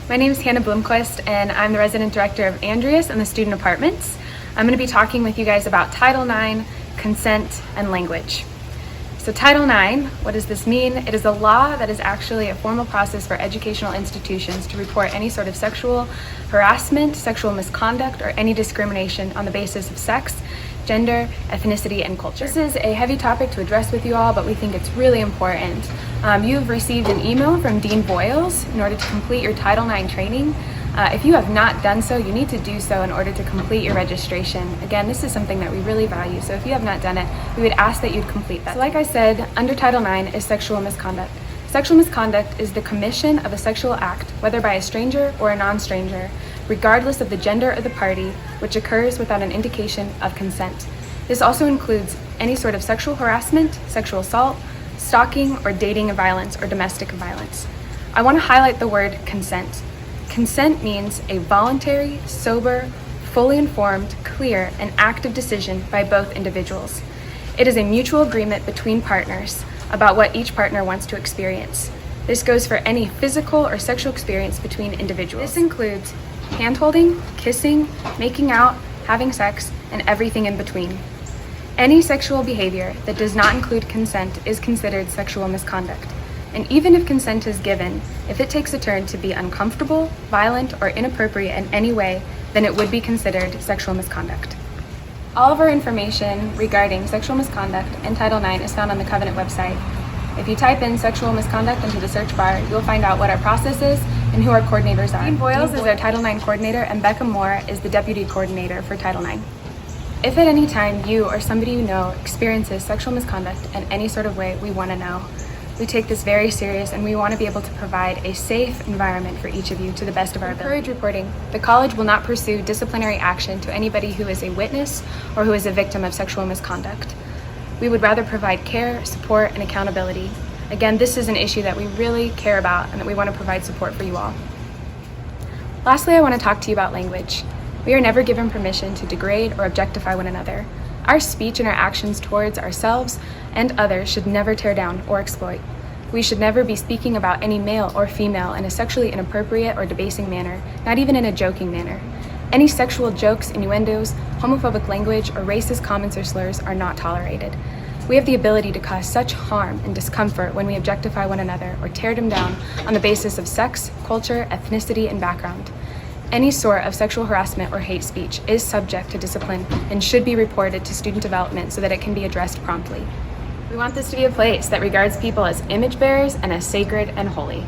My name is Hannah Blomquist, and I'm the resident director of Andreas and the student apartments. I'm going to be talking with you guys about Title IX, consent, and language. So Title IX, what does this mean? It is a law that is actually a formal process for educational institutions to report any sort of sexual harassment, sexual misconduct, or any discrimination on the basis of sex, gender, ethnicity, and culture. This is a heavy topic to address with you all, but we think it's really important. You've received an email from Dean Boyles in order to complete your Title IX training. If you have not done so, you need to do so in order to complete your registration. Again, this is something that we really value, so if you have not done it, we would ask that you'd complete that. So like I said, under Title IX is sexual misconduct. Sexual misconduct is the commission of a sexual act, whether by a stranger or a non-stranger, regardless of the gender of the party, which occurs without an indication of consent. This also includes any sort of sexual harassment, sexual assault, stalking, or dating violence or domestic violence. I want to highlight the word consent. Consent means a voluntary, sober, fully informed, clear, and active decision by both individuals. It is a mutual agreement between partners about what each partner wants to experience. This goes for any physical or sexual experience between individuals. This includes hand-holding, kissing, making out, having sex, and everything in between. Any sexual behavior that does not include consent is considered sexual misconduct. And even if consent is given, if it takes a turn to be uncomfortable, violent, or inappropriate in any way, then it would be considered sexual misconduct. All of our information regarding sexual misconduct and Title IX is found on the Covenant website. If you type in sexual misconduct into the search bar, you'll find out what our process is and who our coordinators are. Dean Boyles is our Title IX coordinator, and Becca Moore is the deputy coordinator for Title IX. If at any time you or somebody you know experiences sexual misconduct in any sort of way, we want to know. We take this very serious, and we want to be able to provide a safe environment for each of you to the best of our ability. Encourage reporting. The college will not pursue disciplinary action to anybody who is a witness or who is a victim of sexual misconduct. We would rather provide care, support, and accountability. Again, this is an issue that we really care about and that we want to provide support for you all. Lastly, I want to talk to you about language. We are never given permission to degrade or objectify one another. Our speech and our actions towards ourselves and others should never tear down or exploit. We should never be speaking about any male or female in a sexually inappropriate or debasing manner, not even in a joking manner. Any sexual jokes, innuendos, homophobic language, or racist comments or slurs are not tolerated. We have the ability to cause such harm and discomfort when we objectify one another or tear them down on the basis of sex, culture, ethnicity, and background. Any sort of sexual harassment or hate speech is subject to discipline and should be reported to student development so that it can be addressed promptly. We want this to be a place that regards people as image bearers and as sacred and holy.